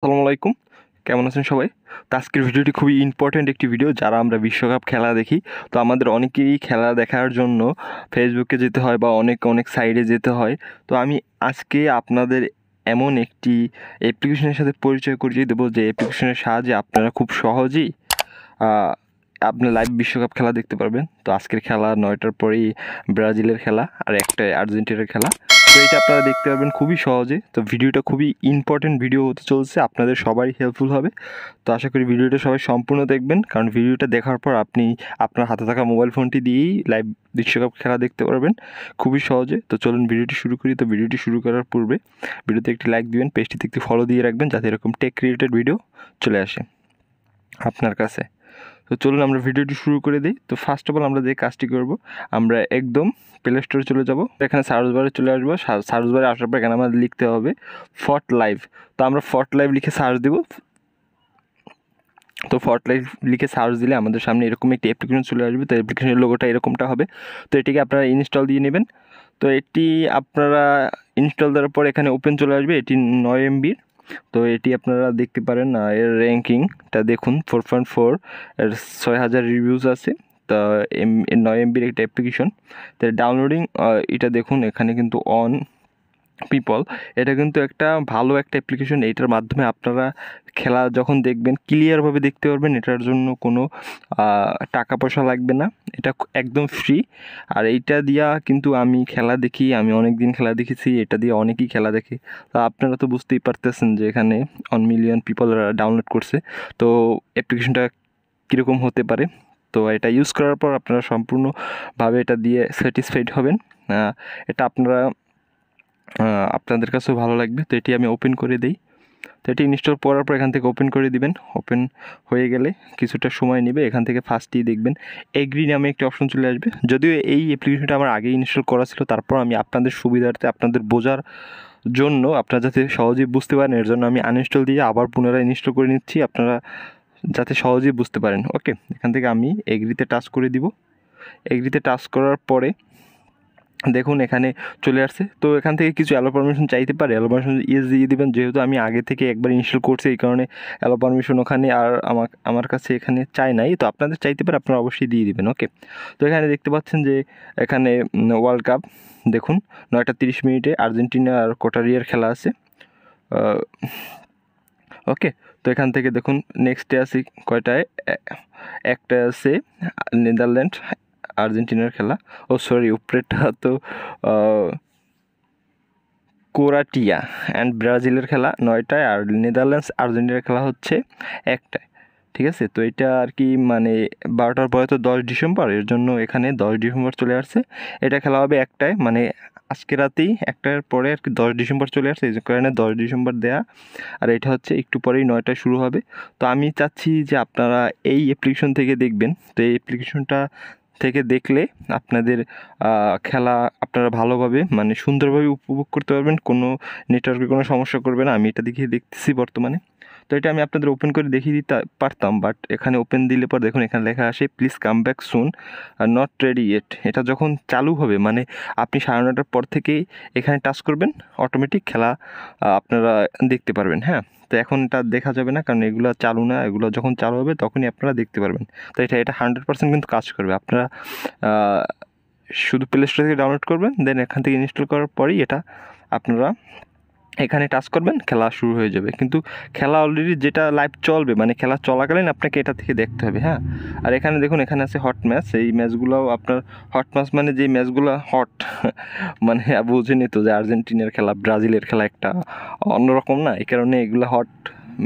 আসসালামু আলাইকুম, কেমন আছেন সবাই? তো আজকের ভিডিওটি খুবই ইম্পর্ট্যান্ট একটি ভিডিও। যারা আমরা বিশ্বকাপ খেলা দেখি, তো আমাদের অনেকেরই খেলা দেখার জন্য ফেসবুকে যেতে হয় বা অনেক সাইটে যেতে হয়। তো আমি আজকে আপনাদের এমন একটি অ্যাপ্লিকেশনের সাথে পরিচয় করিয়ে দেবো, যে অ্যাপ্লিকেশনের সাহায্যে আপনারা খুব সহজেই আপনার লাইভ বিশ্বকাপ খেলা দেখতে পারবেন। তো আজকের খেলা 9টার পরেই ব্রাজিলের খেলা আর একটায় আর্জেন্টিনার খেলা। তো এটা আপনারা দেখতে পারবেন খুবই সহজে। তো ভিডিওটা খুবই ইম্পর্টেন্ট ভিডিও হতে চলছে, আপনাদের সবারই হেল্পফুল হবে। তো আশা করি ভিডিওটা সবাই সম্পূর্ণ দেখবেন, কারণ ভিডিওটা দেখার পর আপনি আপনার হাতে থাকা মোবাইল ফোনটি দিয়েই লাইভ বিশ্বকাপ খেলা দেখতে পারবেন খুবই সহজে। তো চলুন ভিডিওটি শুরু করি। তো ভিডিওটি শুরু করার পূর্বে ভিডিওতে একটি লাইক দিবেন, পেজটিতে একটি ফলো দিয়ে রাখবেন, যাতে এরকম টেক রিলেটেড ভিডিও চলে আসে আপনার কাছে। তো চলুন আমরা ভিডিওটি শুরু করে দিই। তো ফার্স্ট অফ অল আমরা যে কাজটি করব, আমরা একদম প্লে স্টোরে চলে যাব। এখানে সার্চ বারে চলে আসবো। সার্চ বারে আসার পর এখানে আমাদের লিখতে হবে ফট লাইভ। তো আমরা ফট লাইভ লিখে সার্চ দেব। তো ফট লাইভ লিখে সার্চ দিলে আমাদের সামনে এরকম একটি অ্যাপ্লিকেশন চলে আসবে। তো অ্যাপ্লিকেশনের লোগোটা এরকমটা হবে। তো এটিকে আপনারা ইনস্টল দিয়ে নেবেন। তো এটি আপনারা ইনস্টল দেওয়ার পর এখানে ওপেন চলে আসবে। এটি 9 MB। তো এটি আপনারা দেখতে পারেন, এর র্যাঙ্কিংটা দেখুন 4.4, এর 6000 রিভিউজ আছে। তা 9 MBর একটা অ্যাপ্লিকেশন। তো ডাউনলোডিং এটা দেখুন, এখানে কিন্তু অন পিপল, এটা কিন্তু একটা ভালো একটা অ্যাপ্লিকেশন। এইটার মাধ্যমে আপনারা খেলা যখন দেখবেন ক্লিয়ারভাবে দেখতে পারবেন। এটার জন্য কোনো টাকা পয়সা লাগবে না, এটা একদম ফ্রি। আর এইটা দিয়া কিন্তু আমি খেলা দেখি, আমি অনেক দিন খেলা দেখেছি, এটা দিয়ে অনেকেই খেলা দেখে। তা আপনারা তো বুঝতেই পারতেছেন যে এখানে 1 মিলিয়ন পিপল ডাউনলোড করছে। তো অ্যাপ্লিকেশনটা কীরকম হতে পারে। তো এটা ইউজ করার পর আপনারা সম্পূর্ণভাবে এটা দিয়ে স্যাটিসফাইড হবেন। এটা আপনাদের কাছেও ভালো লাগবে। তো এটি আমি ওপেন করে দিই। তো এটি ইনস্টল করার পর এখান থেকে ওপেন করে দিবেন। ওপেন হয়ে গেলে কিছুটা সময় নেবে। এখান থেকে ফার্স্টেই দেখবেন এগ্রি নামে একটি অপশন চলে আসবে। যদিও এই অ্যাপ্লিকেশনটা আমার আগেই ইনস্টল করা ছিল, তারপর আমি আপনাদের সুবিধার্থে, আপনাদের বোঝার জন্য, আপনারা যাতে সহজেই বুঝতে পারেন, এর জন্য আমি আনইনস্টল দিয়ে আবার পুনরায় ইনস্টল করে নিচ্ছি, আপনারা যাতে সহজেই বুঝতে পারেন। ওকে, এখান থেকে আমি এগ্রিতে টাচ করে দিব। এগ্রিতে টাচ করার পরে দেখুন এখানে চলে আসছে। তো এখান থেকে কিছু অ্যালো পারমিশন চাইতে পারে, অ্যালো পারমিশন ইয়েস দিয়ে দেবেন। যেহেতু আমি আগে থেকে একবার ইনস্টল করছি, এই কারণে অ্যালো পারমিশন ওখানে আর আমার কাছে এখানে চাই নাই। তো আপনাদের চাইতে পারে, আপনারা অবশ্যই দিয়ে দিবেন। ওকে, তো এখানে দেখতে পাচ্ছেন যে এখানে ওয়ার্ল্ড কাপ দেখুন 9:30 আর্জেন্টিনা আর কোটারিয়ার খেলা আছে। ওকে, তো এখান থেকে দেখুন নেক্সটে আছে কয়টায়, একটা আছে নেদারল্যান্ড আর্জেন্টিনার খেলা। সরি, উপরেরটা তো ক্রোয়াটিয়া অ্যান্ড ব্রাজিলের খেলা 9টায়, আর নেদারল্যান্ডস আর্জেন্টিনার খেলা হচ্ছে 1টায়। ঠিক আছে, তো এটা আর কি মানে 12টার পরে তো 10 ডিসেম্বর, এর জন্য এখানে 10 ডিসেম্বর চলে আসছে। এটা খেলা হবে 1টায়, মানে আজকে রাতেই 1টার পরে আর কি 10 ডিসেম্বর চলে আসছে, এই কারণে 10 ডিসেম্বর দেয়া। আর এটা হচ্ছে একটু পরেই 9টায় শুরু হবে। তো আমি চাচ্ছি যে আপনারা এই অ্যাপ্লিকেশন থেকে দেখবেন। তো এই অ্যাপ্লিকেশনটা থেকে দেখলে আপনাদের খেলা আপনারা ভালোভাবে মানে সুন্দরভাবে উপভোগ করতে পারবেন, কোনো নেটওয়ার্কের কোনো সমস্যা করবে না। আমি এটা দেখতেছি বর্তমানে। তো এটা আমি আপনাদের ওপেন করে দেখিয়ে দিতে পারতাম, বাট এখানে ওপেন দিলে পর দেখুন এখানে লেখা আসে please come back soon, not ready yet. এটা যখন চালু হবে, মানে আপনি 9:30টার পর থেকেই এখানে টাচ করবেন, অটোমেটিক খেলা আপনারা দেখতে পারবেন। হ্যাঁ, তো এখন এটা দেখা যাবে না, কারণ এগুলো চালু না। এগুলো যখন চালু হবে তখনই আপনারা দেখতে পারবেন। তো এটা 100% কিন্তু কাজ করবে। আপনারা শুধু প্লে স্টোর থেকে ডাউনলোড করবেন, দেন এখান থেকে ইনস্টল করার পরেই এটা আপনারা এখানে টাচ করবেন, খেলা শুরু হয়ে যাবে। কিন্তু খেলা অলরেডি যেটা লাইভ চলবে, মানে খেলা চলাকালীন আপনাকে এটা থেকে দেখতে হবে। হ্যাঁ, আর এখানে দেখুন এখানে আছে হট ম্যাচ। এই ম্যাচগুলোও আপনার হট ম্যাচ, মানে যে ম্যাচগুলো হট মানে বুঝেনি তো যে আর্জেন্টিনার খেলা ব্রাজিলের খেলা একটা অন্যরকম না, এই কারণে এগুলো হট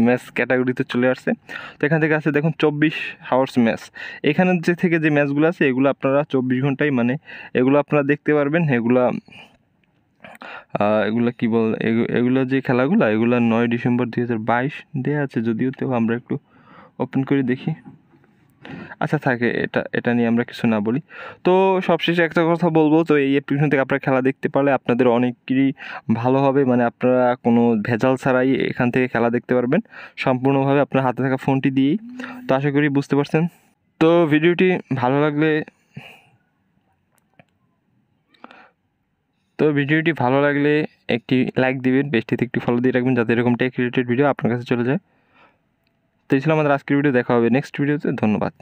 ম্যাচ ক্যাটাগরিতে চলে আসছে। তো এখান থেকে আছে দেখুন 24 আওয়ার্স ম্যাচ। এখানে থেকে যে ম্যাচগুলো আছে এগুলো আপনারা 24 ঘন্টায়, মানে এগুলো আপনারা দেখতে পারবেন। এগুলা কী বল, এগুলো যে খেলাগুলো, এগুলো 9 ডিসেম্বর 2022 দেওয়া আছে যদিও। তো আমরা একটু ওপেন করে দেখি। আচ্ছা থাকে, এটা নিয়ে আমরা কিছু না বলি। তো সবশেষে একটা কথা বলবো, তো এই অ্যাপ্লিকেশন থেকে আপনারা খেলা দেখতে পারলে আপনাদের অনেকেরই ভালো হবে। মানে আপনারা কোনো ভেজাল ছাড়াই এখান থেকে খেলা দেখতে পারবেন সম্পূর্ণভাবে আপনার হাতে থাকা ফোনটি দিয়েই। তো আশা করি বুঝতে পারছেন। তো ভিডিওটি ভালো লাগলে একটি লাইক দিবেন, পেজটিতে একটি ফলো দিয়ে রাখবেন যাতে এরকম টেক রিলেটেড ভিডিও আপনার কাছে চলে যায়। তো এই ছিল আমাদের আজকের ভিডিও, দেখা হবে নেক্সট ভিডিওতে। ধন্যবাদ।